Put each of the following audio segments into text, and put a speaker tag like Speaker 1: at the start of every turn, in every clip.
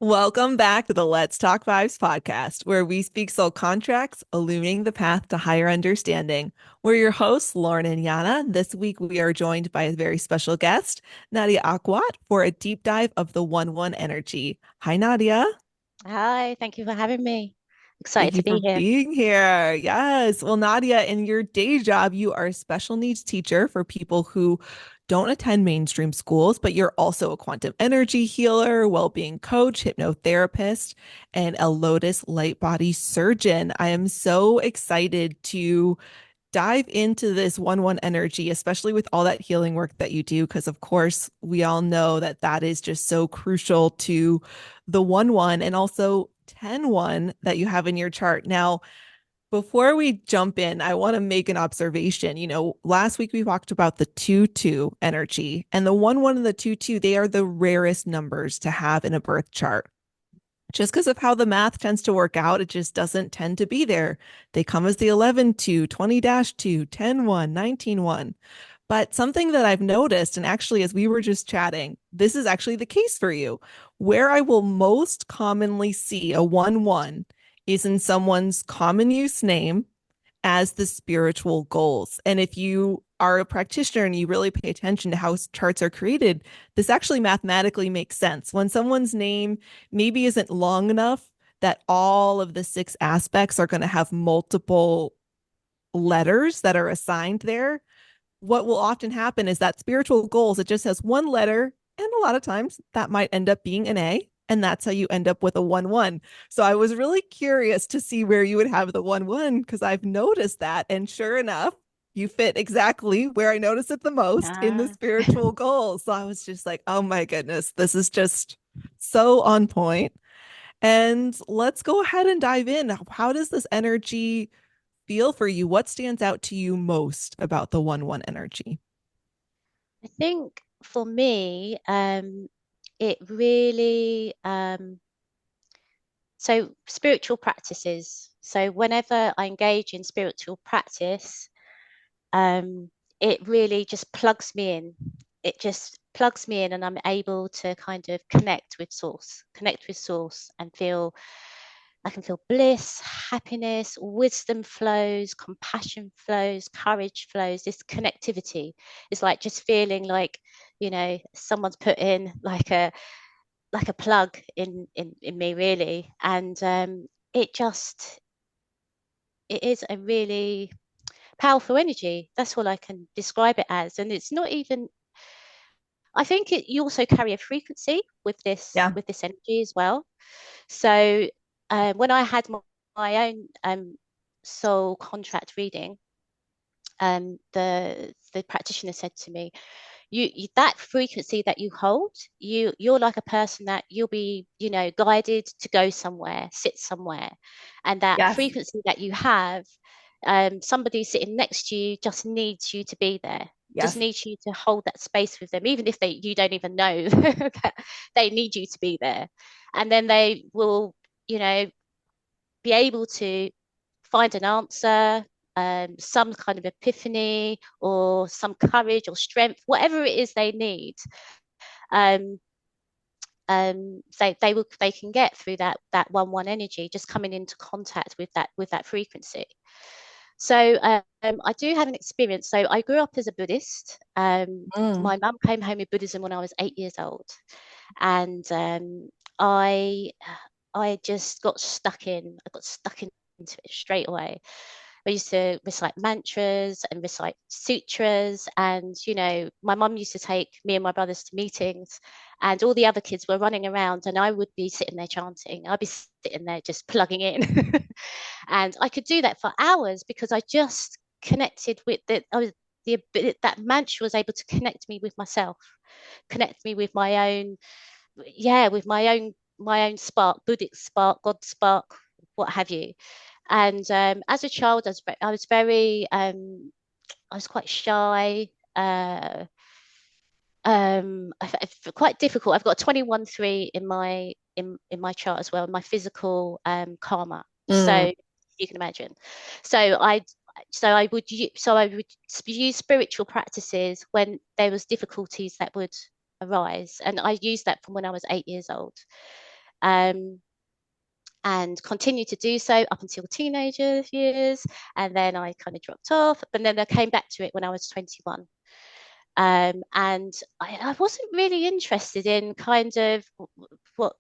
Speaker 1: Welcome back to the Let's Talk Vibes podcast, where we speak soul contracts, illuminating the path to higher understanding. We're your hosts, Lauren and Yiannah. This week, we are joined by a very special guest, Nadia Aquart, for a deep dive of the 1-1 energy. Hi, Nadia.
Speaker 2: Hi, thank you for having me.
Speaker 1: Thank
Speaker 2: Excited
Speaker 1: you
Speaker 2: to
Speaker 1: for
Speaker 2: be here.
Speaker 1: being here. Yes. Well, Nadia, in your day job, you are a special needs teacher for people who don't attend mainstream schools, but you're also a quantum energy healer, well-being coach, hypnotherapist, and a lotus light body surgeon. I am so excited to dive into this 1-1 energy, especially with all that healing work that you do, because of course, we all know that that is just so crucial to the 1-1 and also 10-1 that you have in your chart. Now, before we jump in, I want to make an observation. Last week we talked about the 2-2 energy, and the 1-1 and the 2-2, they are the rarest numbers to have in a birth chart. Just because of how the math tends to work out, it just doesn't tend to be there. They come as the 11-2, 20-2, 10-1, 19-1. But something that I've noticed, and actually, as we were just chatting, this is actually the case for you. Where I will most commonly see a 1-1 is in someone's common use name as the spiritual goals. And if you are a practitioner and you really pay attention to how charts are created, this actually mathematically makes sense. When someone's name maybe isn't long enough that all of the six aspects are going to have multiple letters that are assigned there, what will often happen is that spiritual goals, it just has one letter. And a lot of times that might end up being an A. And that's how you end up with a 1-1. So I was really curious to see where you would have the 1-1 because I've noticed that. And sure enough, you fit exactly where I notice it the most in the
Speaker 2: Ah,
Speaker 1: spiritual goals. So I was just like, oh my goodness, this is just so on point. And let's go ahead and dive in. How does this energy feel for you? What stands out to you most about the 1-1 energy?
Speaker 2: I think for me, it really so spiritual practices. So whenever I engage in spiritual practice, um, it really just plugs me in. It just plugs me in, and I'm able to kind of connect with source, and feel I can feel bliss, happiness, wisdom flows, compassion flows, courage flows. This connectivity is like just feeling like, someone's put in like a plug in me really. And it just it is a really powerful energy. That's all I can describe it as. And it's not even I think you also carry a frequency
Speaker 1: Yeah.
Speaker 2: with this energy as well. So when I had my own soul contract reading, the practitioner said to me, that frequency that you hold, you're like a person that you'll be, guided to go somewhere, sit somewhere, and that
Speaker 1: Yes.
Speaker 2: frequency that you have, somebody sitting next to you just needs you to be there. Just
Speaker 1: Yes.
Speaker 2: needs you to hold that space with them, even if you don't even know that they need you to be there, and then they will, you know, be able to find an answer, some kind of epiphany or some courage or strength, whatever it is they need. Um, they can get through that 1-1 energy, just coming into contact with that frequency. So I do have an experience. So I grew up as a Buddhist.
Speaker 1: Mm.
Speaker 2: My mum came home with Buddhism when I was 8 years old, and I I just got stuck in. I got stuck into it straight away. I used to recite mantras and recite sutras, and my mum used to take me and my brothers to meetings, and all the other kids were running around, and I would be sitting there chanting. I'd be sitting there just plugging in, and I could do that for hours because I just connected with the. I was the that mantra was able to connect me with myself, connect me with my own, yeah, with my own spark, Buddhic spark, God spark, what have you. And as a child, I was quite shy. Quite difficult. I've got a 21-3 in my chart as well, my physical karma.
Speaker 1: Mm.
Speaker 2: So you can imagine. So I so I would use spiritual practices when there was difficulties that would arise, and I used that from when I was 8 years old. Um, and continued to do so up until teenager years. And then I kind of dropped off, but then I came back to it when I was 21. And I wasn't really interested in kind of what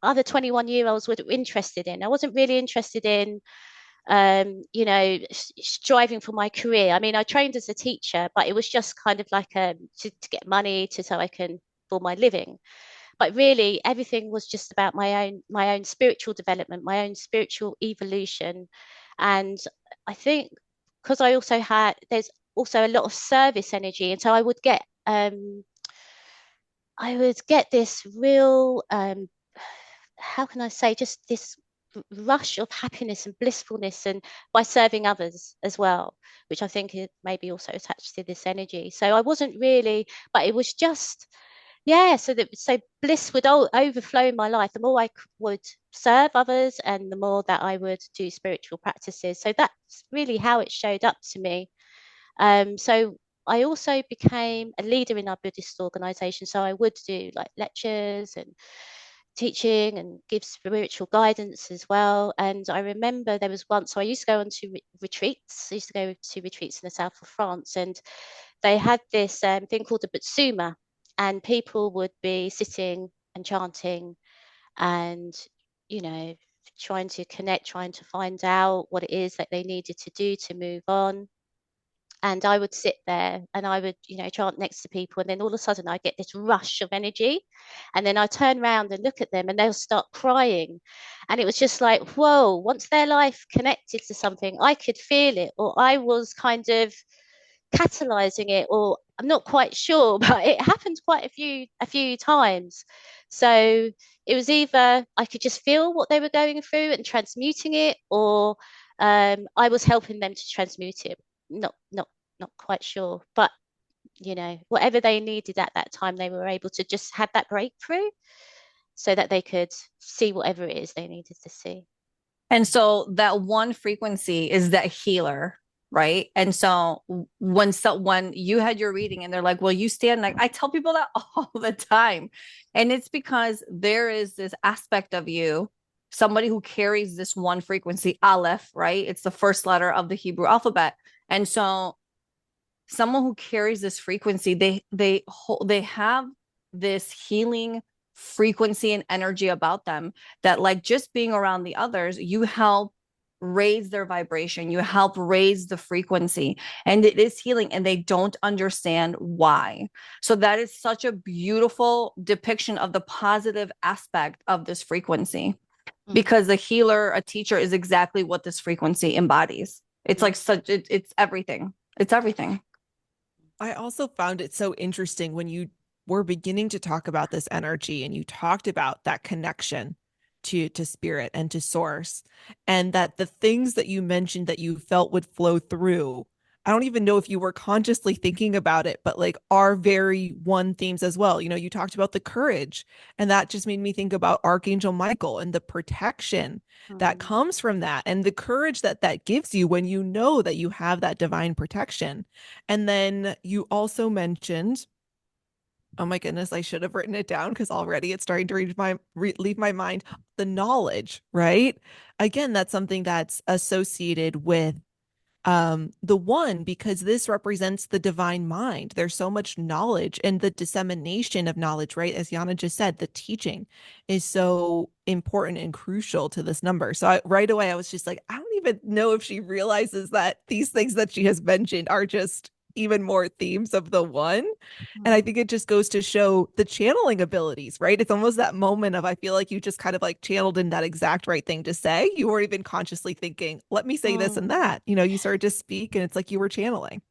Speaker 2: other 21-year-olds were interested in. I wasn't really interested in, striving for my career. I mean, I trained as a teacher, but it was just kind of like to get money so I can for my living. But really, everything was just about my own spiritual development, my own spiritual evolution. And I think because there's also a lot of service energy, and so I would get this real, how can I say, just this rush of happiness and blissfulness, and by serving others as well, which I think is maybe also attached to this energy. So I wasn't really, but it was just, yeah, so bliss would overflow in my life. The more would serve others, and the more that I would do spiritual practices. So that's really how it showed up to me. So I also became a leader in our Buddhist organization. So I would do like lectures and teaching and give spiritual guidance as well. And I remember there was once, so I used to go on to retreats. I used to go to retreats in the south of France, and they had this thing called a Butsuma, and people would be sitting and chanting and, you know, trying to connect, trying to find out what it is that they needed to do to move on. And I would sit there and I would, chant next to people. And then all of a sudden I get this rush of energy. And then I turn around and look at them and they'll start crying. And it was just like, whoa, once their life connected to something, I could feel it, or I was kind of catalyzing it, or I'm not quite sure, but it happened quite a few times. So it was either I could just feel what they were going through and transmuting it, or I was helping them to transmute it. Not quite sure, but whatever they needed at that time, they were able to just have that breakthrough so that they could see whatever it is they needed to see.
Speaker 3: And so that one frequency is that healer, right? And so when you had your reading and they're like, well, you stand, like I tell people that all the time. And it's because there is this aspect of you, somebody who carries this one frequency, Aleph, right? It's the first letter of the Hebrew alphabet. And so someone who carries this frequency, they have this healing frequency and energy about them that, like, just being around the others, you help raise their vibration, you help raise the frequency, and it is healing, and they don't understand why. So that is such a beautiful depiction of the positive aspect of this frequency, because a healer, a teacher, is exactly what this frequency embodies. It's like it's everything. It's everything.
Speaker 1: I also found it so interesting when you were beginning to talk about this energy and you talked about that connection to spirit and to source, and that the things that you mentioned that you felt would flow through, I don't even know if you were consciously thinking about it, but like are very one themes as well. You talked about the courage, and that just made me think about Archangel Michael and the protection that comes from that, and the courage that that gives you when you know that you have that divine protection. And then you also mentioned, oh my goodness, I should have written it down because already it's starting to leave my mind. The knowledge, right? Again, that's something that's associated with the one, because this represents the divine mind. There's so much knowledge, and the dissemination of knowledge, right? As Yiannah just said, the teaching is so important and crucial to this number. So right away, I was just like, I don't even know if she realizes that these things that she has mentioned are just even more themes of the one. And I think it just goes to show the channeling abilities, right? It's almost that moment of, I feel like you just kind of like channeled in that exact right thing to say. You weren't even consciously thinking, let me say this and that. You started to speak and it's like you were channeling.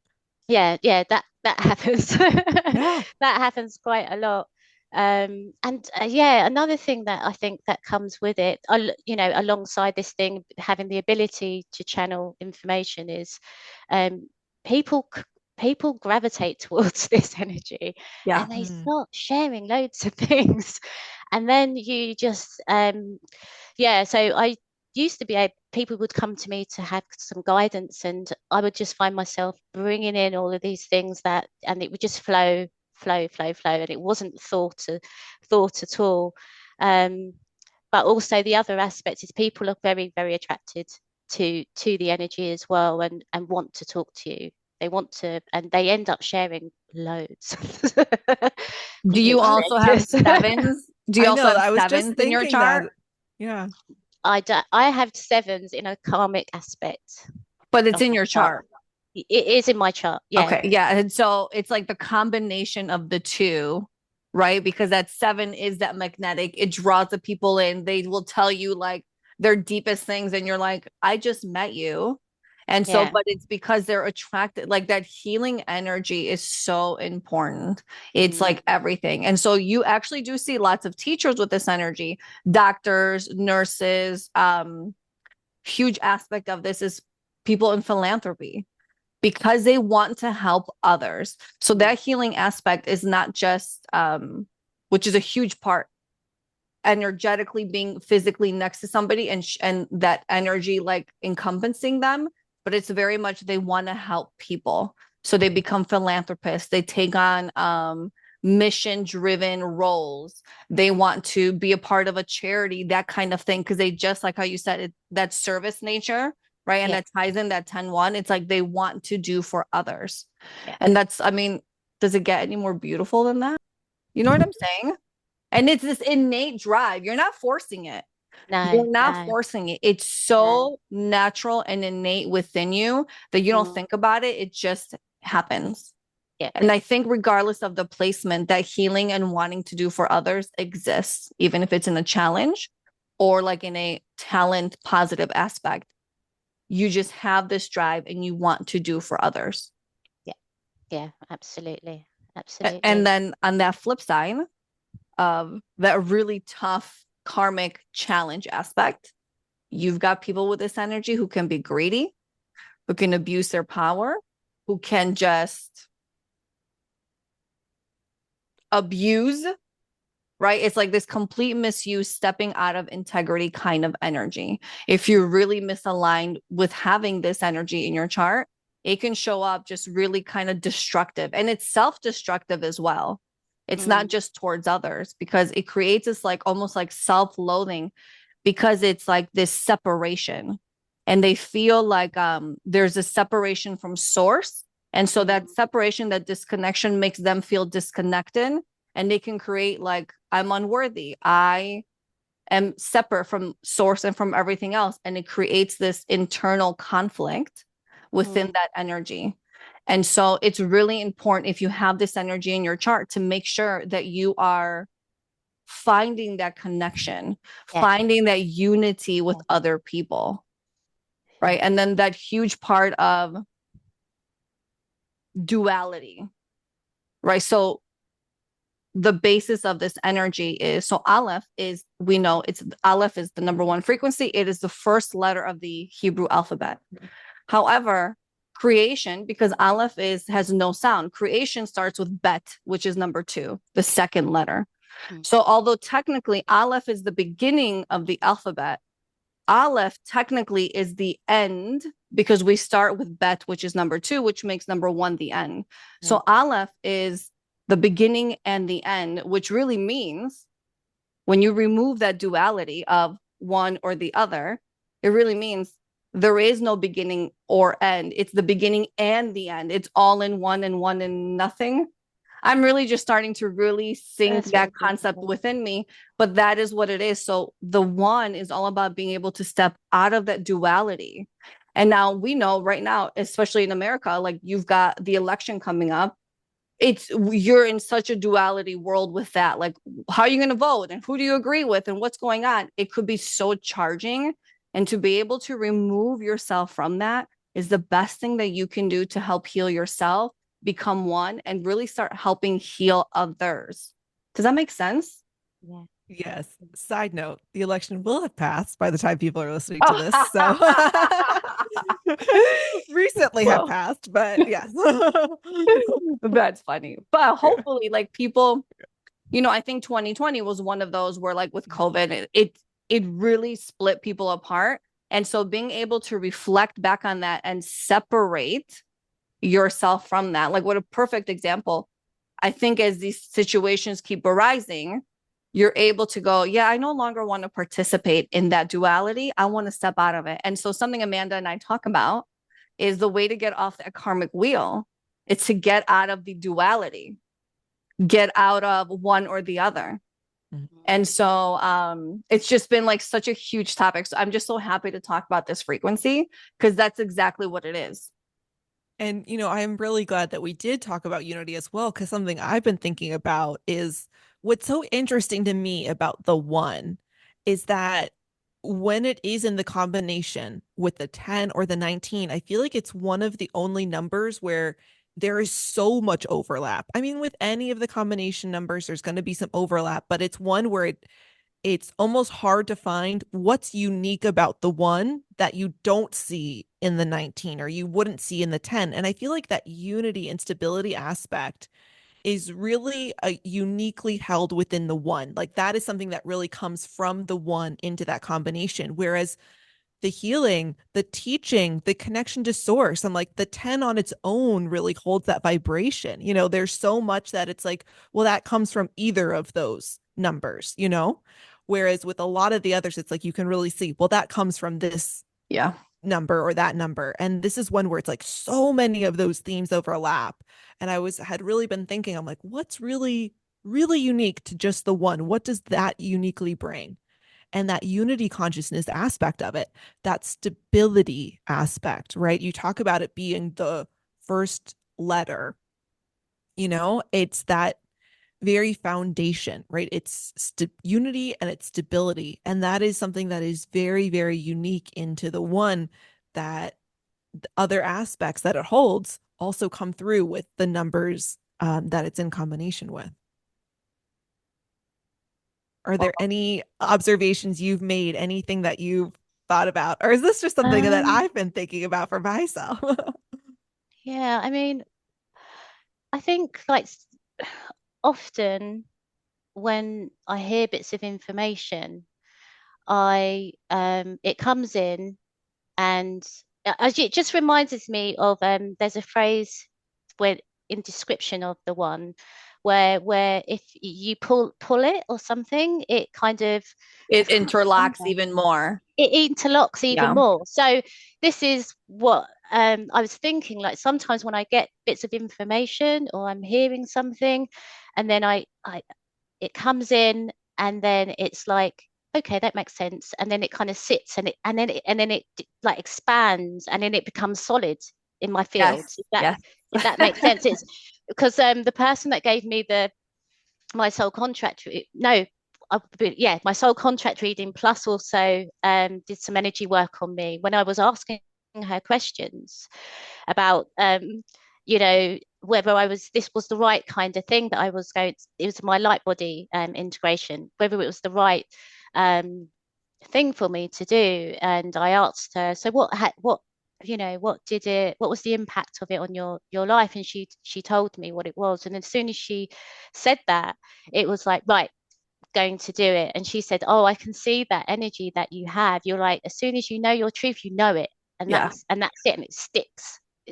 Speaker 2: Yeah, that happens.
Speaker 1: Yeah.
Speaker 2: That happens quite a lot. And yeah, another thing that I think that comes with it, alongside this thing, having the ability to channel information, is um, people people gravitate towards this energy,
Speaker 3: Yeah.
Speaker 2: and they start sharing loads of things, and then you just yeah. So I used to be able, people would come to me to have some guidance, and I would just find myself bringing in all of these things and it would just flow, and it wasn't thought at all. Um, but also the other aspect is people are very, very attracted to the energy as well, and want to talk to you. They want to, and they end up sharing loads.
Speaker 3: Do you
Speaker 2: Completely
Speaker 3: also have
Speaker 2: ridiculous.
Speaker 3: sevens? Do you
Speaker 1: I
Speaker 3: also
Speaker 1: know.
Speaker 3: have
Speaker 1: I was just
Speaker 3: sevens in your
Speaker 1: thinking that.
Speaker 3: chart?
Speaker 1: Yeah.
Speaker 2: I have sevens in a karmic aspect
Speaker 3: But it's
Speaker 2: of
Speaker 3: in
Speaker 2: my
Speaker 3: your
Speaker 2: chart.
Speaker 3: chart.
Speaker 2: It is in my chart. Yeah.
Speaker 3: Okay, yeah. And so it's like the combination of the two, right? Because that seven is that magnetic. It draws the people in. They will tell you like their deepest things, and you're like, I just met you. And so,
Speaker 2: Yeah.
Speaker 3: but it's because they're attracted, like that healing energy is so important. It's like everything. And so you actually do see lots of teachers with this energy, doctors, nurses. Huge aspect of this is people in philanthropy because they want to help others. So that healing aspect is not just, which is a huge part, energetically being physically next to somebody and that energy like encompassing them, but it's very much they want to help people. So they become philanthropists. They take on mission driven roles. They want to be a part of a charity, that kind of thing, because they just like how you said it, that service nature, right? And that ties in that 10-1. It's like they want to do for others.
Speaker 2: Yeah.
Speaker 3: And that's, I mean, does it get any more beautiful than that? You know what I'm saying? And it's this innate drive. You're not forcing it. You're not forcing it. It's so natural and innate within you that you don't think about it. It just happens.
Speaker 2: Yeah.
Speaker 3: And I think regardless of the placement, that healing and wanting to do for others exists, even if it's in a challenge or like in a talent positive aspect. You just have this drive and you want to do for others.
Speaker 2: Yeah. Yeah, absolutely. Absolutely.
Speaker 3: And then on that flip side of that really tough karmic challenge aspect, you've got people with this energy who can be greedy, who can abuse their power, who can just abuse, right? It's like this complete misuse, stepping out of integrity kind of energy. If you're really misaligned with having this energy in your chart, it can show up just really kind of destructive, and it's self-destructive as well. It's not just towards others, because it creates this like almost like self-loathing, because it's like this separation, and they feel like there's a separation from source. And so that separation, that disconnection makes them feel disconnected, and they can create like, I'm unworthy. I am separate from source and from everything else. And it creates this internal conflict within that energy. And so it's really important, if you have this energy in your chart, to make sure that you are finding that connection, finding that unity with other people, right? And then that huge part of duality, right? So the basis of this energy is, so Aleph is, we know it's, Aleph is the number one frequency. It is the first letter of the Hebrew alphabet. However, creation, because Aleph has no sound, creation starts with Bet, which is number 2, the second letter. So although technically Aleph is the beginning of the alphabet, Aleph technically is the end, because we start with Bet, which is number 2, which makes number 1 the end. So Aleph is the beginning and the end, which really means when you remove that duality of one or the other, it really means there is no beginning or end. It's the beginning and the end. It's all in one and one in nothing. I'm really just starting to really sink that concept within me, but that is what it is. So the one is all about being able to step out of that duality. And now we know right now, especially in America, like you've got the election coming up. You're in such a duality world with that. Like, how are you going to vote? And who do you agree with? And what's going on? It could be so charging. And to be able to remove yourself from that is the best thing that you can do to help heal yourself, become one, and really start helping heal others. Does that make sense?
Speaker 2: Yeah.
Speaker 1: Yes. Side note, the election will have passed by the time people are listening to this. So recently have passed, but yes.
Speaker 3: That's funny. But hopefully, like people, I think 2020 was one of those where, like with COVID, it really split people apart. And so being able to reflect back on that and separate yourself from that, like what a perfect example. I think as these situations keep arising, you're able to go, yeah, I no longer want to participate in that duality. I want to step out of it. And so something Amanda and I talk about is the way to get off that karmic wheel. It's to get out of the duality, get out of one or the other. And so it's just been like such a huge topic. So I'm just so happy to talk about this frequency because that's exactly what it is.
Speaker 1: And, I'm really glad that we did talk about unity as well, because something I've been thinking about is what's so interesting to me about the one is that when it is in the combination with the 10 or the 19, I feel like it's one of the only numbers where there is so much overlap. I mean, with any of the combination numbers, there's going to be some overlap, but it's one where it's almost hard to find what's unique about the one that you don't see in the 19 or you wouldn't see in the 10. And I feel like that unity and stability aspect is really uniquely held within the one. Like that is something that really comes from the one into that combination. Whereas the healing, the teaching, the connection to source, and like the 10 on its own really holds that vibration. There's so much that it's like, well, that comes from either of those numbers. Whereas with a lot of the others, it's like you can really see, well, that comes from this
Speaker 3: Yeah.
Speaker 1: number or that number. And this is one where it's like so many of those themes overlap. And had really been thinking, I'm like, what's really, really unique to just the one? What does that uniquely bring? And that unity consciousness aspect of it, that stability aspect, right? You talk about it being the first letter, it's that very foundation, right? It's unity and it's stability. And that is something that is very, very unique into the one, that the other aspects that it holds also come through with the numbers that it's in combination with. Are there any observations you've made, anything that you've thought about? Or is this just something that
Speaker 2: Um,
Speaker 1: I've been thinking about for myself?
Speaker 2: yeah, I mean, I think like often when I hear bits of information, I it comes in and it just reminds me of there's a phrase where in description of the one where if you pull it or something, it kind of I
Speaker 3: It
Speaker 2: can't
Speaker 3: interlocks
Speaker 2: remember.
Speaker 3: even more.
Speaker 2: It interlocks even
Speaker 3: Yeah.
Speaker 2: more. So this is what I was thinking. Like sometimes when I get bits of information or I'm hearing something, and then I it comes in, and then it's like, okay, that makes sense, and then it kind of sits, and then it like expands, and then it becomes solid in my field.
Speaker 3: Yes.
Speaker 2: If that
Speaker 3: Yes.
Speaker 2: if that makes sense, it's because the person that gave me the my soul contract no yeah, my soul contract reading plus also did some energy work on me when I was asking her questions about whether this was the right kind of thing that I was going to, it was my light body integration, whether it was the right thing for me to do. And I asked her, so what was the impact of it on your life? And she told me what it was. And as soon as she said that, it was like, right, going to do it. And she said, oh, I can see that energy that you have. You're like, as soon as you know your truth, you know it. And
Speaker 3: Yeah.
Speaker 2: that's it. And it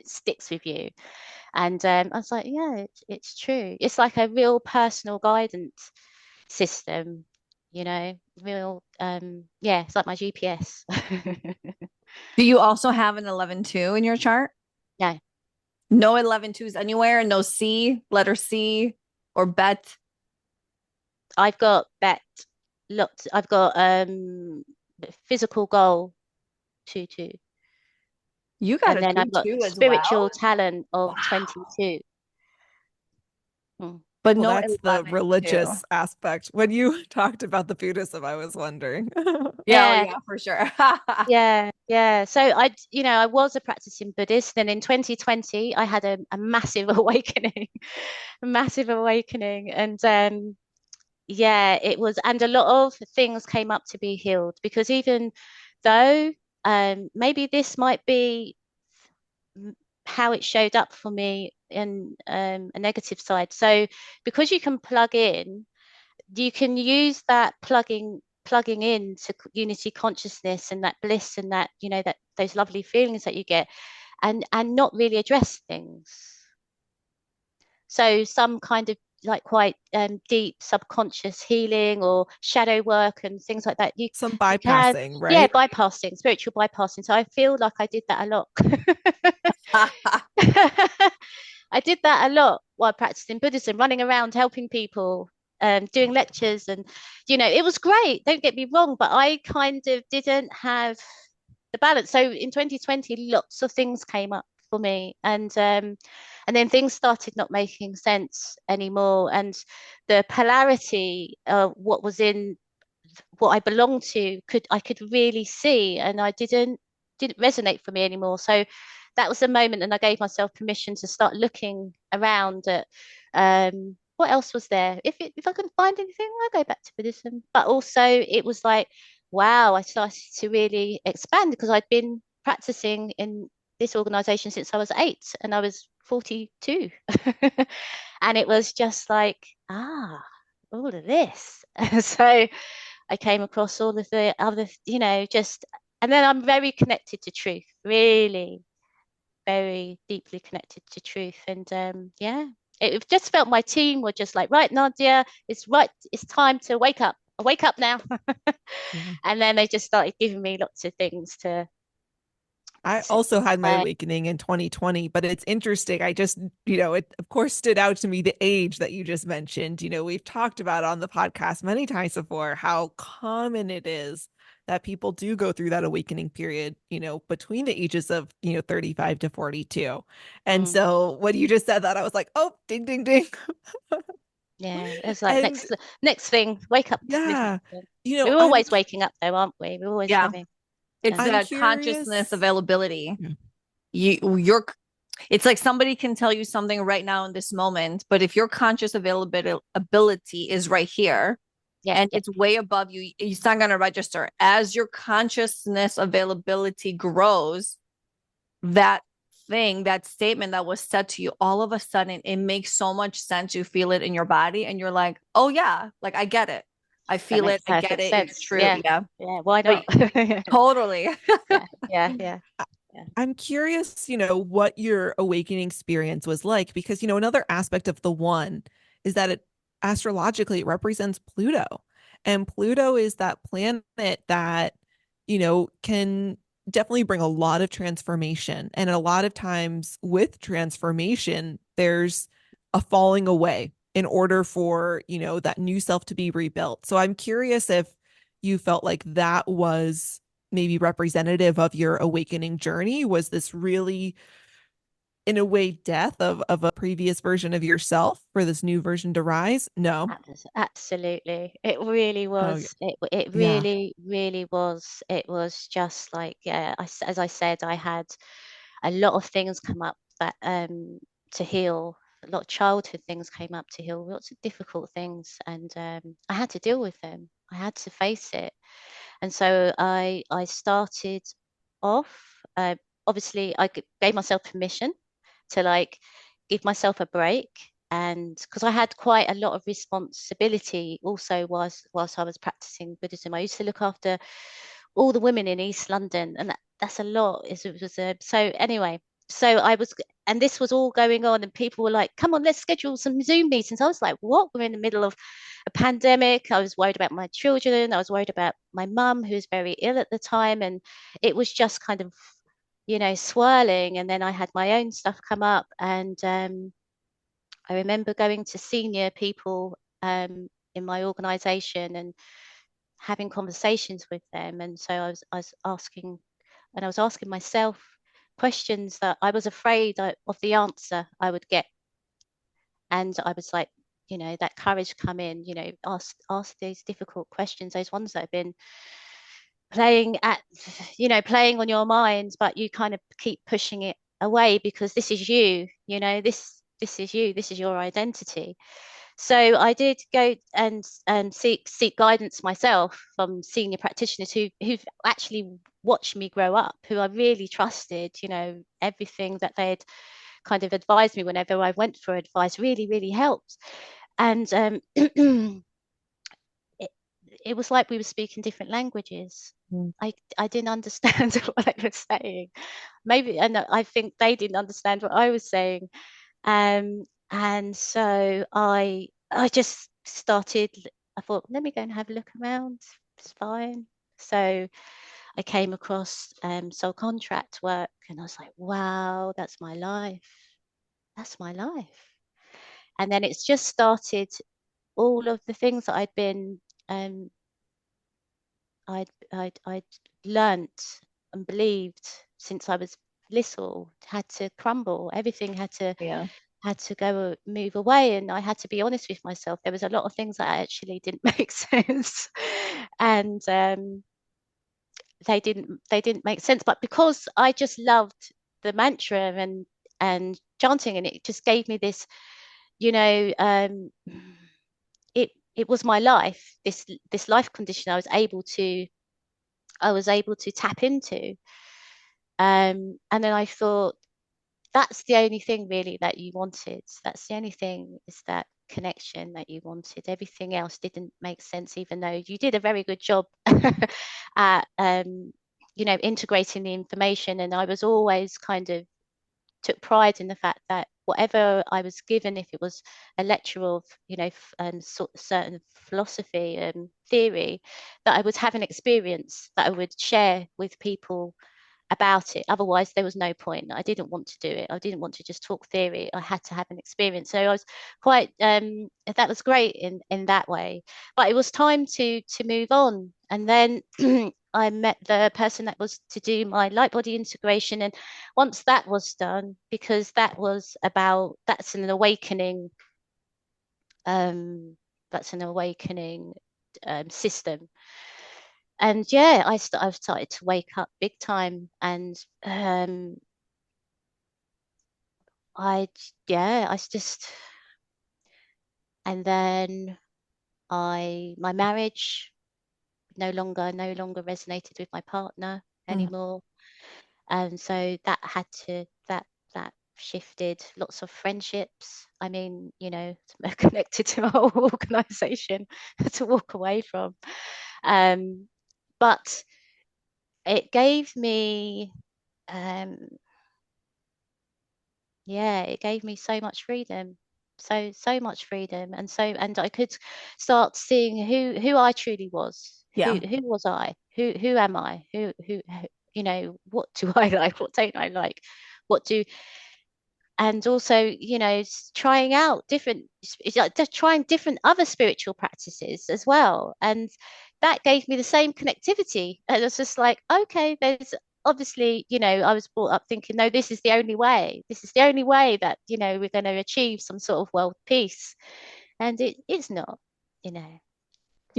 Speaker 2: sticks with you. And I was like, yeah, it's true. It's like a real personal guidance system, real, yeah, it's like my GPS.
Speaker 3: Do you also have an 11-2 in your chart?
Speaker 2: No,
Speaker 3: No 11-2s anywhere? No C, letter C, or bet?
Speaker 2: I've got bet lots. I've got physical goal 2-2.
Speaker 3: You got
Speaker 2: And
Speaker 3: a
Speaker 2: then I've got
Speaker 3: 2-2 as well.
Speaker 2: spiritual talent
Speaker 3: Wow.
Speaker 2: of 22. Mm.
Speaker 3: But
Speaker 1: Well,
Speaker 3: no
Speaker 1: that's the
Speaker 3: 11-2.
Speaker 1: religious aspect. When you talked about the Buddhism, I was wondering.
Speaker 3: Yeah, oh
Speaker 2: Yeah,
Speaker 3: yeah, for sure.
Speaker 2: yeah, yeah. So I was a practicing Buddhist. Then in 2020, I had a massive awakening, a massive awakening. And yeah, it was, and a lot of things came up to be healed because even though maybe this might be how it showed up for me in a negative side. So because you can plug in, you can use that plugging in to unity consciousness and that bliss and that that those lovely feelings that you get, and not really address things. So some kind of like quite deep subconscious healing or shadow work and things like that.
Speaker 1: Some
Speaker 2: You can,
Speaker 1: bypassing,
Speaker 2: yeah,
Speaker 1: right?
Speaker 2: bypassing, spiritual bypassing. So I feel like I did that a lot. I did that a lot while practicing Buddhism, running around helping people, doing lectures, and it was great. Don't get me wrong, but I kind of didn't have the balance. So in 2020, lots of things came up for me, and then things started not making sense anymore, and the polarity of what was in what I belonged to I could really see, and I didn't resonate for me anymore. So that was the moment, and I gave myself permission to start looking around at what else was there. If I couldn't find anything, I'll go back to Buddhism. But also, it was like, wow, I started to really expand because I'd been practicing in this organization since I was 8 and I was 42. And it was just like, all of this. So I came across all of the other, just, and then I'm very connected to truth, really, very deeply connected to truth. And yeah, it just felt my team were just like, right, Nadia, it's time to wake up. Wake up now.
Speaker 1: Yeah.
Speaker 2: And then they just started giving me lots of things
Speaker 1: I
Speaker 2: to
Speaker 1: also had my
Speaker 2: say.
Speaker 1: awakening in 2020, but it's interesting. I just, it of course stood out to me the age that you just mentioned. We've talked about on the podcast many times before how common it is that people do go through that awakening period, between the ages of, 35 to 42. And
Speaker 2: Mm,
Speaker 1: so when you just said that, I was like, oh, ding, ding, ding.
Speaker 2: yeah, it's like
Speaker 1: And
Speaker 2: next thing, wake up.
Speaker 1: yeah,
Speaker 2: We're
Speaker 1: I'm
Speaker 2: always waking up though, aren't we? We're always
Speaker 3: Yeah.
Speaker 2: having.
Speaker 3: It's
Speaker 2: Um,
Speaker 1: I'm
Speaker 3: the consciousness
Speaker 1: curious.
Speaker 3: availability.
Speaker 1: Yeah.
Speaker 3: You're it's like somebody can tell you something right now in this moment, but if your conscious availability ability is right here
Speaker 2: yeah,
Speaker 3: and
Speaker 2: yeah,
Speaker 3: it's way above you, it's not going to register. As your consciousness availability grows, that thing, that statement that was said to you, all of a sudden it makes so much sense. You feel it in your body and you're like, oh yeah, like I get it. I
Speaker 2: that
Speaker 3: feel it.
Speaker 2: makes
Speaker 3: I get
Speaker 2: perfect
Speaker 3: it. It's
Speaker 2: sense.
Speaker 3: true.
Speaker 2: Yeah,
Speaker 3: Yeah.
Speaker 2: yeah. Why
Speaker 3: No,
Speaker 2: not?
Speaker 3: totally.
Speaker 2: Yeah, yeah, yeah, yeah.
Speaker 1: I'm curious, what your awakening experience was like, because, another aspect of the one is that it astrologically it represents Pluto. And Pluto is that planet that, can definitely bring a lot of transformation. And a lot of times with transformation, there's a falling away in order for, that new self to be rebuilt. So I'm curious if you felt like that was maybe representative of your awakening journey. Was this really, in a way, death of a previous version of yourself for this new version to rise? No.
Speaker 2: Absolutely. It really
Speaker 1: Oh,
Speaker 2: was. It
Speaker 1: yeah.
Speaker 2: really, really was. It was just like, yeah, as I said, I had a lot of things come up that to heal. A lot of childhood things came up to heal, lots of difficult things, and I had to deal with them. I had to face it. And so I started off. Obviously, gave myself permission to like give myself a break, and because I had quite a lot of responsibility also whilst I was practicing Buddhism. I used to look after all the women in East London, and that's a lot. So anyway, so I was, and this was all going on, and people were like, "Come on, let's schedule some Zoom meetings." I was like, "What? We're in the middle of a pandemic." I was worried about my children. I was worried about my mum, who was very ill at the time, and it was just kind of, swirling. And then I had my own stuff come up, and I remember going to senior people in my organisation and having conversations with them. And so I was asking, and I was asking myself questions that I was afraid of the answer I would get. And I was like, that courage come in, ask these difficult questions, those ones that have been playing at, playing on your mind, but you kind of keep pushing it away because this is you, this is you, this is your identity. So I did go and seek guidance myself from senior practitioners who've actually watched me grow up, who I really trusted. Everything that they'd kind of advised me whenever I went for advice really, really helped. And it was like we were speaking different languages.
Speaker 3: Mm.
Speaker 2: I didn't understand what they were saying. Maybe, and I think they didn't understand what I was saying. And so I just started, I thought, let me go and have a look around. It's fine. So I came across soul contract work, and I was like, wow, that's my life. That's my life. And then it's just started, all of the things that um, I'd learnt and believed since I was little had to crumble. Everything
Speaker 3: Yeah.
Speaker 2: had to go move away, and I had to be honest with myself. There was a lot of things that actually didn't make sense, and they didn't make sense. But because I just loved the mantra and chanting, and it just gave me this, you know, it was my life. This life condition I was able to tap into. And then I thought, that's the only thing really that you wanted. That's the only thing, is that connection that you wanted. Everything else didn't make sense, even though you did a very good job at integrating the information. And I was always kind of took pride in the fact that whatever I was given, if it was a lecture of, certain philosophy and theory, that I would have an experience that I would share with people about it. Otherwise, there was no point. I didn't want to do it. I didn't want to just talk theory. I had to have an experience. So I was quite that was great in that way. But it was time to move on. And then I met the person that was to do my light body integration. And once that was done, because that's an awakening, um, system. And yeah, I've started to wake up big time, and I yeah, I just and then I my marriage no longer resonated with my partner
Speaker 3: Mm.
Speaker 2: anymore, and so that shifted. Lots of friendships. I mean, connected to my whole organization to walk away from. Um, but it gave me um yeah, it gave me so much freedom, so much freedom. And I could start seeing who I truly was.
Speaker 3: Yeah.
Speaker 2: Who was I? Who am I? What do I like? What don't I like? What do And also, trying out different, it's like just trying different other spiritual practices as well. And that gave me the same connectivity. And it's just like, okay, there's obviously, I was brought up thinking, no, this is the only way. This is the only way that, we're going to achieve some sort of world peace. And it's not, many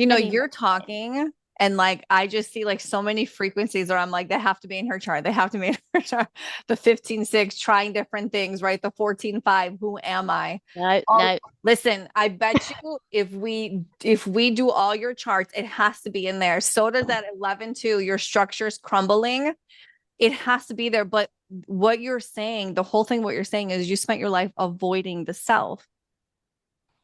Speaker 2: more.
Speaker 3: You're talking and like I just see like so many frequencies where I'm like, they have to be in her chart. They have to be in her chart. The 15-6, trying different things, right? The 14-5, who am I?
Speaker 2: No,
Speaker 3: Oh,
Speaker 2: no.
Speaker 3: listen, I bet you if we do all your charts, it has to be in there. So does that 11-2, your structure's crumbling. It has to be there. But what you're saying, the whole thing, what you're saying is you spent your life avoiding the self.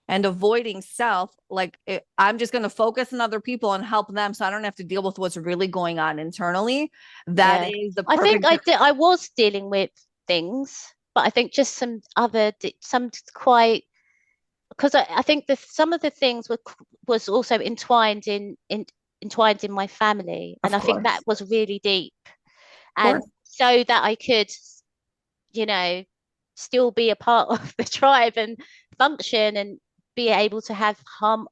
Speaker 3: And avoiding self, like I'm just going to focus on other people and help them so I don't have to deal with what's really going on internally. That
Speaker 2: Yeah.
Speaker 3: is the
Speaker 2: I think
Speaker 3: perfect.
Speaker 2: I was dealing with things, but I think just some quite, because I think some of the things was also entwined in my family, and
Speaker 3: Of
Speaker 2: I think that
Speaker 3: course.
Speaker 2: was really deep.
Speaker 3: Of course.
Speaker 2: And so that I could, you know, still be a part of the tribe and function and be able to have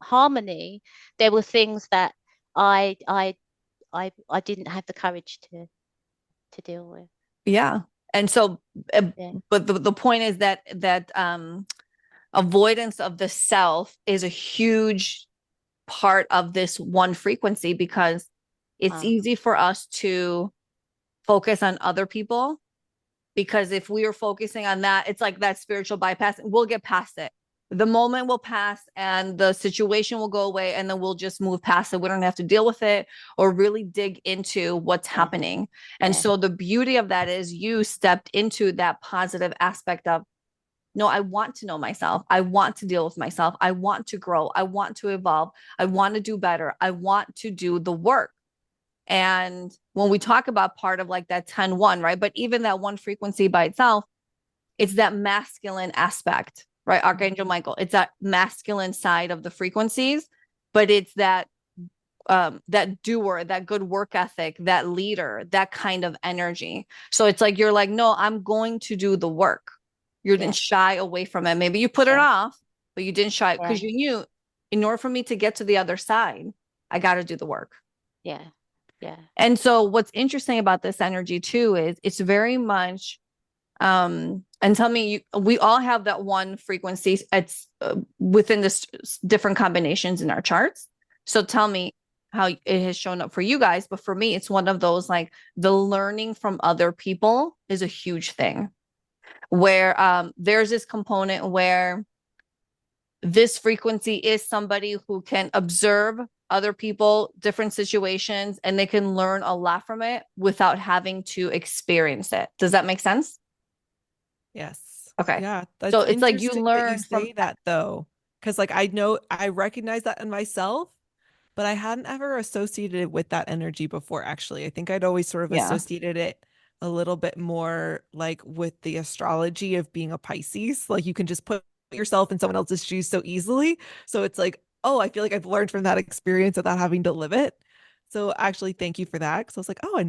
Speaker 2: harmony, there were things that I I I didn't have the courage to deal with.
Speaker 3: Yeah. And so,
Speaker 2: Yeah.
Speaker 3: but the point is that avoidance of the self is a huge part of this one frequency because it's
Speaker 2: Um,
Speaker 3: easy for us to focus on other people because if we are focusing on that, it's like that spiritual bypass. We'll get past it. The moment will pass and the situation will go away, and then we'll just move past it. We don't have to deal with it or really dig into what's
Speaker 2: yeah,
Speaker 3: happening. And
Speaker 2: yeah,
Speaker 3: so the beauty of that is you stepped into that positive aspect of, no, I want to know myself. I want to deal with myself. I want to grow. I want to evolve. I want to do better. I want to do the work. And when we talk about part of like that 10-1, right? But even that one frequency by itself, it's that masculine aspect. right? Archangel Michael. It's that masculine side of the frequencies, but it's that that doer, that good work ethic, that leader, that kind of energy. So it's like you're like, no, I'm going to do the work. You didn't shy away from it. Maybe you put it off, but you didn't shy because you knew in order for me to get to the other side, I got to do the work.
Speaker 2: Yeah. Yeah.
Speaker 3: And so what's interesting about this energy too is it's very much and tell me we all have that one frequency. It's within this different combinations in our charts. So tell me how it has shown up for you guys. But for me, it's one of those, like, the learning from other people is a huge thing, where there's this component where this frequency is somebody who can observe other people, different situations, and they can learn a lot from it without having to experience it. Does that make sense?
Speaker 1: Yes.
Speaker 3: Okay.
Speaker 1: Yeah.
Speaker 3: So
Speaker 1: That's
Speaker 3: it's like you
Speaker 1: interesting that you
Speaker 3: learn from
Speaker 1: say that though. Because like I know I recognize that in myself, but I hadn't ever associated it with that energy before, actually. I think I'd always sort of
Speaker 3: yeah.
Speaker 1: associated it a little bit more like with the astrology of being a Pisces. Like you can just put yourself in someone else's shoes so easily. So it's like, oh, I feel like I've learned from that experience without having to live it. So actually, thank you for that. Because I was like, oh,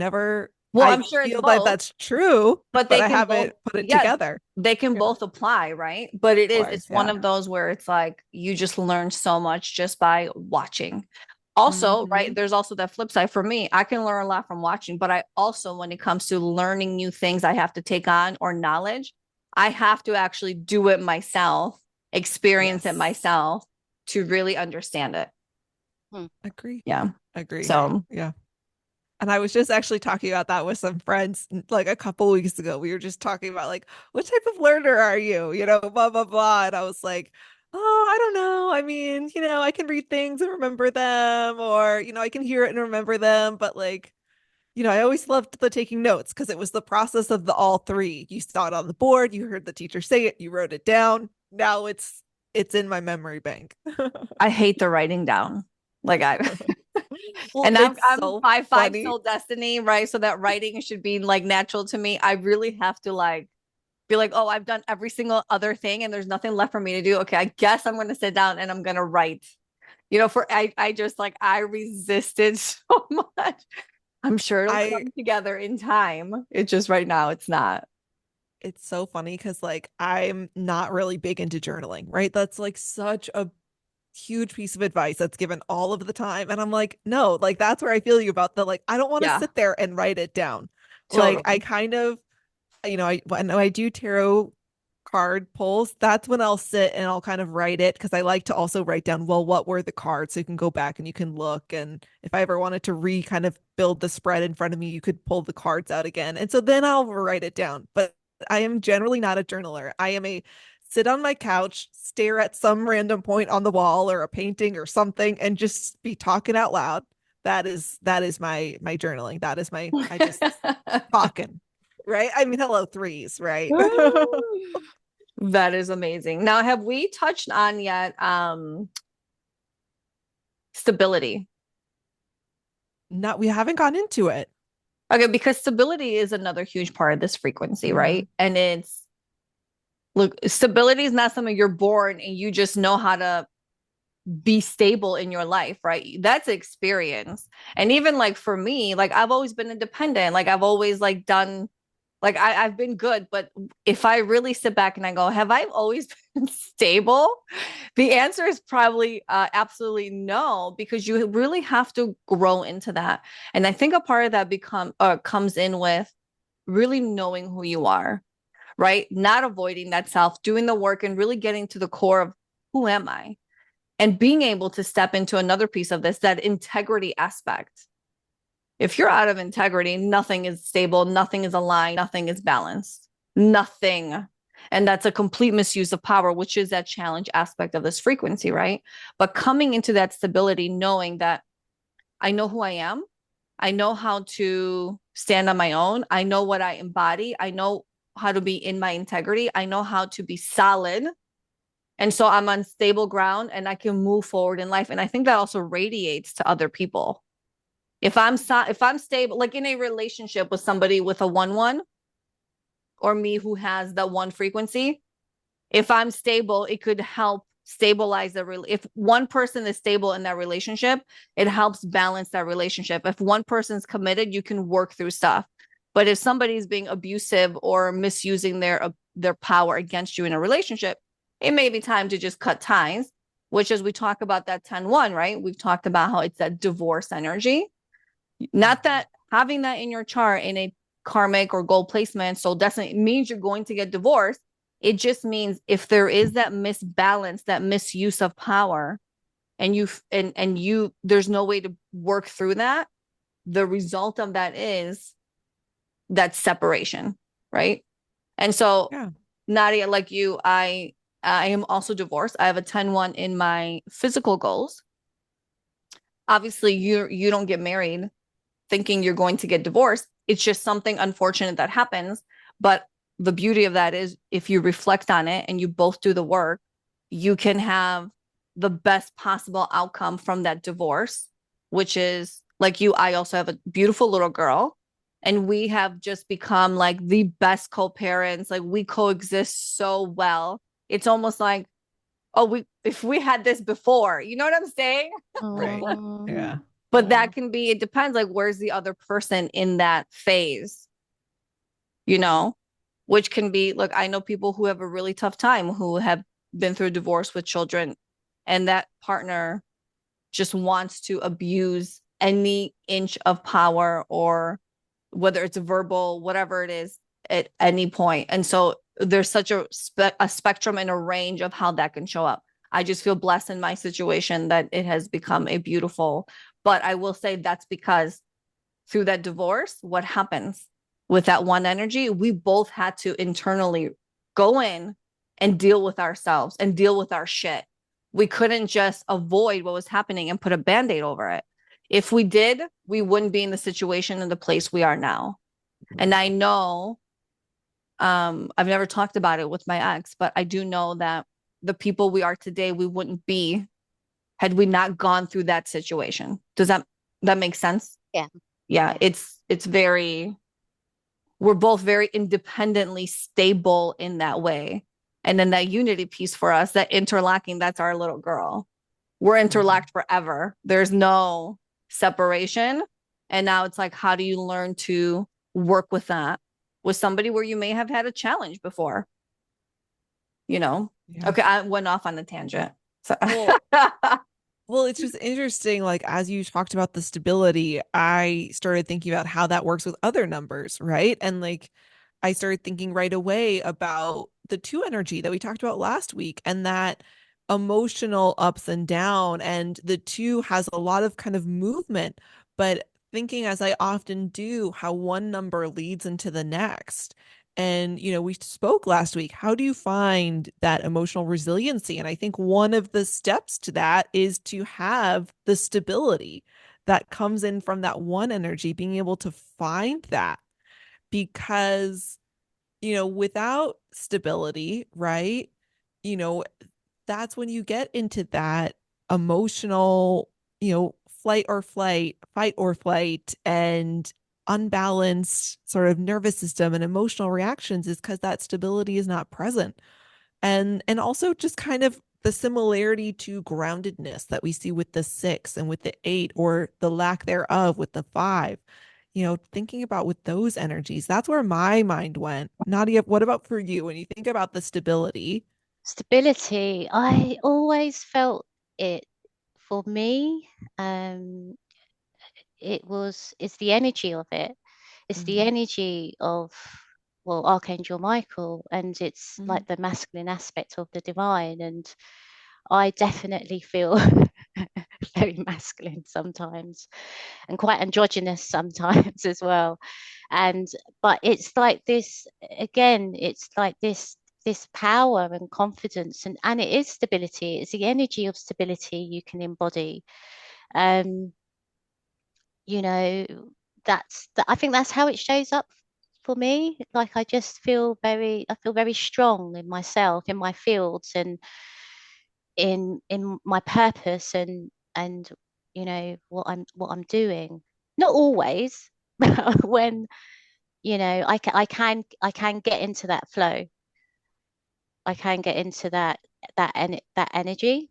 Speaker 3: Well,
Speaker 1: I
Speaker 3: I'm sure it's
Speaker 1: feel that
Speaker 3: both,
Speaker 1: that's true,
Speaker 3: but
Speaker 1: but
Speaker 3: they
Speaker 1: I
Speaker 3: can both,
Speaker 1: haven't put it
Speaker 3: yeah,
Speaker 1: together.
Speaker 3: they can
Speaker 1: Yeah,
Speaker 3: both apply, right? But
Speaker 1: of
Speaker 3: it's
Speaker 1: course.
Speaker 3: one
Speaker 1: Yeah.
Speaker 3: of those where it's like you just learn so much just by watching. Also, right,
Speaker 1: Hmm.
Speaker 3: there's also that flip side for me. I can learn a lot from watching, but I also, when it comes to learning new things I have to take on or knowledge, I have to actually do it myself, experience it
Speaker 1: Yes.
Speaker 3: myself to really understand it.
Speaker 1: Agree.
Speaker 3: Yeah.
Speaker 1: Agree.
Speaker 3: So,
Speaker 1: Yeah. And I was just actually talking about that with some friends like a couple weeks ago. We were just talking about like, what type of learner are you? Blah, blah, blah. And I was like, oh, I don't know. I mean, I can read things and remember them, or, I can hear it and remember them. But like, I always loved the taking notes because it was the process of the all three. You saw it on the board, you heard the teacher say it, you wrote it down. Now it's in my memory bank.
Speaker 3: I hate the writing down. Like I
Speaker 1: Well,
Speaker 3: and I'm
Speaker 1: it's
Speaker 3: I'm
Speaker 1: so
Speaker 3: five
Speaker 1: funny.
Speaker 3: soul destiny, right? So that writing should be like natural to me. I really have to like be like, oh, I've done every single other thing and there's nothing left for me to do. Okay, I guess I'm gonna sit down and I'm gonna write. For I just like I resisted so much. I'm sure it'll
Speaker 1: I
Speaker 3: come together in time. It's just right now it's not.
Speaker 1: It's so funny because like I'm not really big into journaling, right? That's like such a huge piece of advice that's given all of the time. And I'm like, no, like that's where I feel you about the like, I don't want to
Speaker 3: Yeah,
Speaker 1: sit there and write it down. Like I
Speaker 3: totally.
Speaker 1: kind of, when I do tarot card pulls, that's when I'll sit and I'll kind of write it because I like to also write down, well, what were the cards? So you can go back and you can look. And if I ever wanted to kind of build the spread in front of me, you could pull the cards out again. And so then I'll write it down. But I am generally not a journaler. I am a sit on my couch, stare at some random point on the wall or a painting or something, and just be talking out loud. That is my journaling. That is my I just talking, right? I mean, hello threes, right?
Speaker 3: That is amazing. Now, have we touched on yet stability?
Speaker 1: Not We haven't gone into it.
Speaker 3: Okay, because stability is another huge part of this frequency,
Speaker 1: Mhm.
Speaker 3: right? And look, stability is not something you're born and you just know how to be stable in your life, right? That's experience. And even like for me, like I've always been independent. Like I've always like done like I've been good, but if I really sit back and I go, have I always been stable? The answer is probably absolutely no, because you really have to grow into that. And I think a part of that comes in with really knowing who you are, right? Not avoiding that self, doing the work and really getting to the core of who am I? And being able to step into another piece of this, that integrity aspect. If you're out of integrity, nothing is stable, nothing is aligned, nothing is balanced, nothing. And that's a complete misuse of power, which is that challenge aspect of this frequency, right? But coming into that stability, knowing that I know who I am, I know how to stand on my own, I know what I embody, I know how to be in my integrity, I know how to be solid. And so I'm on stable ground and I can move forward in life. And I think that also radiates to other people. If I'm stable, like in a relationship with somebody with a 1-1 or me who has that one frequency, If I'm stable, it could help stabilize if one person is stable in that relationship, it helps balance that relationship. If one person's committed, you can work through stuff. But if somebody's being abusive or misusing their power against you in a relationship, it may be time to just cut ties, which as we talk about that 10-1, right? We've talked about how it's that divorce energy. Not that having that in your chart in a karmic or gold placement so doesn't means you're going to get divorced. It just means if there is that misbalance, that misuse of power, and you there's no way to work through that, the result of that is that separation, right? And so,
Speaker 1: Yeah.
Speaker 3: Nadia, like you, I am also divorced. I have a 10-1 in my physical goals. Obviously, you don't get married thinking you're going to get divorced. It's just something unfortunate that happens. But the beauty of that is if you reflect on it and you both do the work, you can have the best possible outcome from that divorce, which is like you, I also have a beautiful little girl. And we have just become like the best co-parents. Like we coexist so well. It's almost like, oh, if we had this before, you know what I'm saying?
Speaker 1: Right.
Speaker 2: Oh,
Speaker 1: Yeah.
Speaker 3: But that can be, it depends, like where's the other person in that phase, you know, which can be, look, I know people who have a really tough time who have been through divorce with children, and that partner just wants to abuse any inch of power, or whether it's verbal, whatever it is, at any point. And so there's such a spectrum and a range of how that can show up. I just feel blessed in my situation that it has become a beautiful, but I will say that's because through that divorce, what happens with that one energy, we both had to internally go in and deal with ourselves and deal with our shit. We couldn't just avoid what was happening and put a band-aid over it. If we did, we wouldn't be in the situation and the place we are now. And I know, I've never talked about it with my ex, but I do know that the people we are today, we wouldn't be had we not gone through that situation. Does that make sense?
Speaker 2: yeah.
Speaker 3: Yeah, it's very, we're both very independently stable in that way. And then that unity piece for us, that interlocking, that's our little girl. We're interlocked forever. There's no separation. And now it's like, how do you learn to work with that with somebody where you may have had a challenge before? You know?
Speaker 1: Yeah.
Speaker 3: Okay, I went off on a tangent. So
Speaker 1: Well, well, it's just interesting. Like, as you talked about the stability, I started thinking about how that works with other numbers, right? And like, I started thinking right away about the two energy that we talked about last week and that emotional ups and down. And the two has a lot of kind of movement, but thinking as I often do, how one number leads into the next. And, we spoke last week. How do you find that emotional resiliency? And I think one of the steps to that is to have the stability that comes in from that one energy, being able to find that. Because, without stability, right? You know, that's when you get into that emotional, fight or flight, and unbalanced sort of nervous system and emotional reactions is because that stability is not present. And also just kind of the similarity to groundedness that we see with the 6 and with the 8, or the lack thereof with the 5. Thinking about with those energies, that's where my mind went. Nadia, what about for you when you think about the stability?
Speaker 2: Stability. I always felt it for me. Um, it's the energy of it. It's the
Speaker 1: Mhm.
Speaker 2: energy of, well, Archangel Michael, and it's
Speaker 1: Mhm.
Speaker 2: like the masculine aspect of the divine. And I definitely feel very masculine sometimes and quite androgynous sometimes as well. And but it's like this again, it's like this power and confidence, and it is stability. It's the energy of stability you can embody. Um, you know, I think that's how it shows up for me. Like I feel very strong in myself, in my fields, and in my purpose, and what I'm doing. Not always, but when I can get into that flow. I can get into that energy.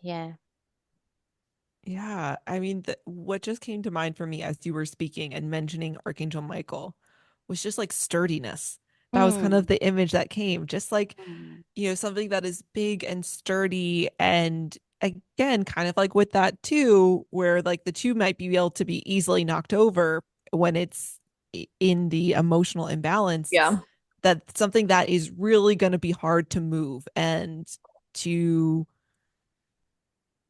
Speaker 2: Yeah.
Speaker 1: Yeah, I mean, what just came to mind for me as you were speaking and mentioning Archangel Michael was just like sturdiness. That was kind of
Speaker 2: Mm.
Speaker 1: the image that came, just like,
Speaker 2: Mm.
Speaker 1: something that is big and sturdy. And again, kind of like with that too, where like the two might be able to be easily knocked over when it's in the emotional imbalance,
Speaker 3: Yeah.
Speaker 1: that's something that is really going to be hard to move and to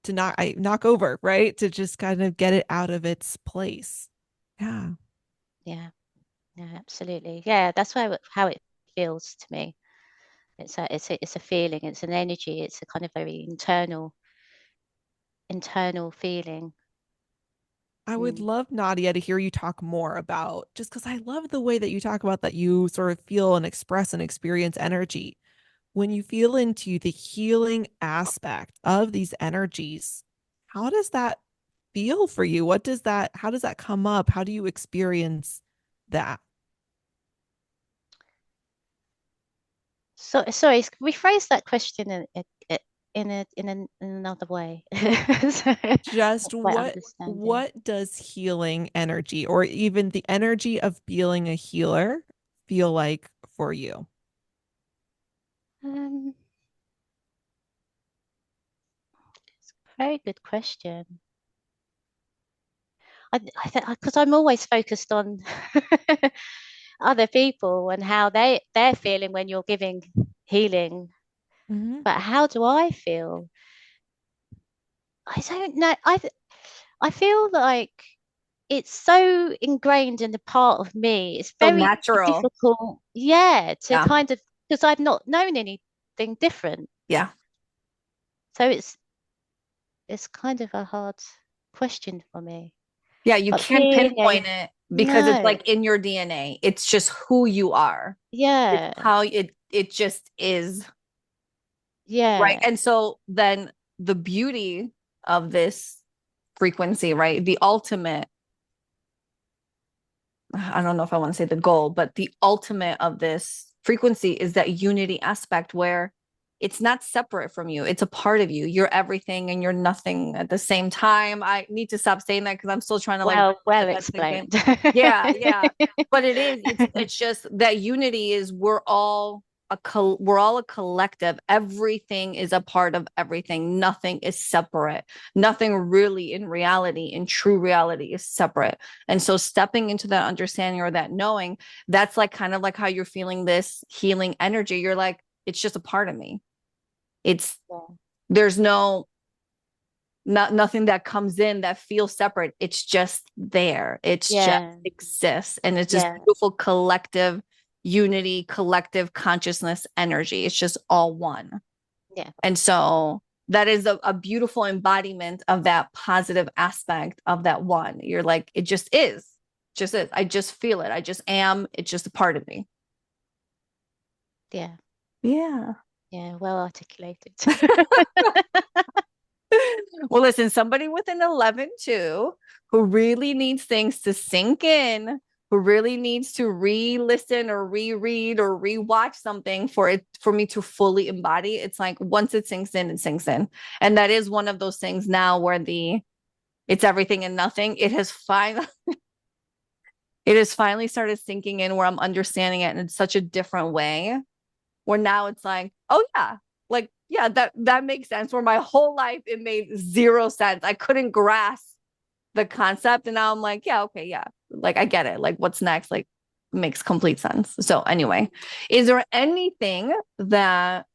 Speaker 1: knock over, right? To just kind of get it out of its place. Yeah.
Speaker 2: Yeah. Yeah, absolutely. Yeah, that's how it feels to me. It's a feeling, it's an energy, it's a kind of very internal feeling.
Speaker 1: I would
Speaker 2: Mm.
Speaker 1: love, Nadia, to hear you talk more about, just because I love the way that you talk about that you sort of feel and express and experience energy. When you feel into the healing aspect of these energies, how does that feel for you? How does that come up? How do you experience that?
Speaker 2: So sorry, rephrase that question in another way. So,
Speaker 1: Just
Speaker 2: not quite understanding.
Speaker 1: what does healing energy or even the energy of being a healer feel like for you?
Speaker 2: Um, Very good question. I think because I'm always focused on other people and how they're feeling when you're giving healing.
Speaker 1: Hmm.
Speaker 2: But how do I feel? I don't know. I feel like it's so ingrained in the part of me. It's
Speaker 3: So
Speaker 2: very
Speaker 3: natural.
Speaker 2: difficult, yeah, to
Speaker 3: Yeah.
Speaker 2: kind of because I've not known anything different.
Speaker 3: Yeah.
Speaker 2: So it's kind of a hard question for me.
Speaker 3: Yeah. You
Speaker 2: But
Speaker 3: can't
Speaker 2: being a
Speaker 3: pinpoint it because it's
Speaker 2: no,
Speaker 3: like in your DNA. It's just who you are. It's
Speaker 2: yeah,
Speaker 3: how it just is. Right.
Speaker 2: yeah,
Speaker 3: And so then the beauty of this frequency, right? The ultimate, I don't know if I want to say the goal, but the ultimate of this frequency is that unity aspect where it's not separate from you. It's a part of you. You're everything and you're nothing at the same time. I need to stop saying that because I'm still trying to like
Speaker 2: well
Speaker 3: let that sink in.
Speaker 2: explained.
Speaker 3: Yeah, yeah. But it is, it's just that unity is we're all a collective. Everything is a part of everything. Nothing is separate. Nothing really in reality, in true reality, is separate. And so stepping into that understanding or that knowing, that's like kind of like how you're feeling this healing energy. You're like, it's just a part of me. It's
Speaker 2: Yeah,
Speaker 3: there's nothing that comes in that feels separate. It's just there. It's just
Speaker 2: yeah,
Speaker 3: exists. And it's this
Speaker 2: yeah,
Speaker 3: beautiful collective unity, collective consciousness energy. It's just all one.
Speaker 2: yeah,
Speaker 3: And so that is a beautiful embodiment of that positive aspect of that one. You're like, it just is. Just is. I just feel it. I just am. It's just a part of me.
Speaker 2: yeah,
Speaker 3: Yeah.
Speaker 2: yeah. Well articulated.
Speaker 3: Well, listen, somebody with an 11 too, who really needs things to sink in, who really needs to re-listen or reread or rewatch something for me to fully embody. It's like once it sinks in, it sinks in. And that is one of those things now where it's everything and nothing. It has finally started sinking in where I'm understanding it in such a different way. Where now it's like, oh yeah, like yeah, that makes sense. Where my whole life it made zero sense. I couldn't grasp the concept, and now I'm like, yeah, okay, yeah, like I get it. Like what's next? Like makes complete sense. So anyway, is there anything that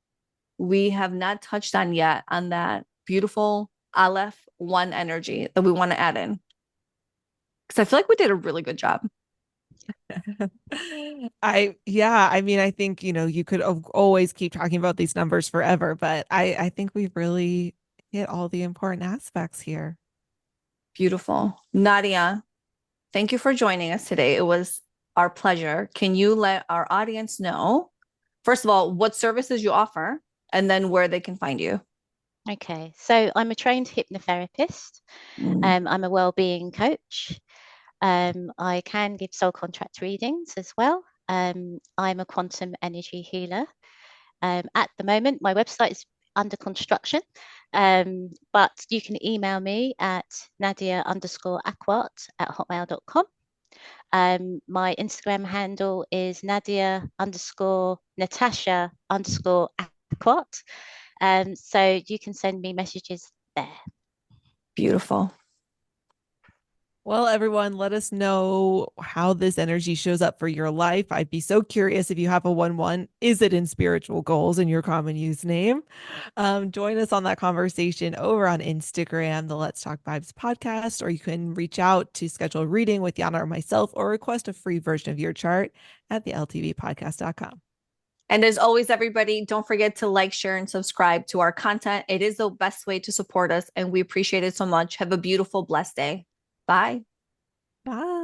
Speaker 3: we have not touched on yet on that beautiful Aleph one energy that we want to add in? Because I feel like we did a really good job.
Speaker 1: Yeah, I mean, I think, you could always keep talking about these numbers forever, but I think we've really hit all the important aspects here.
Speaker 3: Beautiful. Nadia, thank you for joining us today. It was our pleasure. Can you let our audience know, first of all, what services you offer and then where they can find you?
Speaker 2: Okay, so I'm a trained hypnotherapist.
Speaker 3: Mm.
Speaker 2: I'm a wellbeing coach. I can give soul contract readings as well. I'm a quantum energy healer. At the moment, my website is under construction, but you can email me at nadia_aquart@hotmail.com. My Instagram handle is Nadia_Natasha_Aquart. So you can send me messages there.
Speaker 3: Beautiful.
Speaker 1: Well, everyone, let us know how this energy shows up for your life. I'd be so curious if you have a 1-1. Is it in spiritual goals in your common use name? Join us on that conversation over on Instagram, the Let's Talk Vibes podcast, or you can reach out to schedule a reading with Yiannah or myself or request a free version of your chart at the ltvpodcast.com.
Speaker 3: And as always, everybody, don't forget to like, share, and subscribe to our content. It is the best way to support us, and we appreciate it so much. Have a beautiful, blessed day. Bye.
Speaker 1: Bye.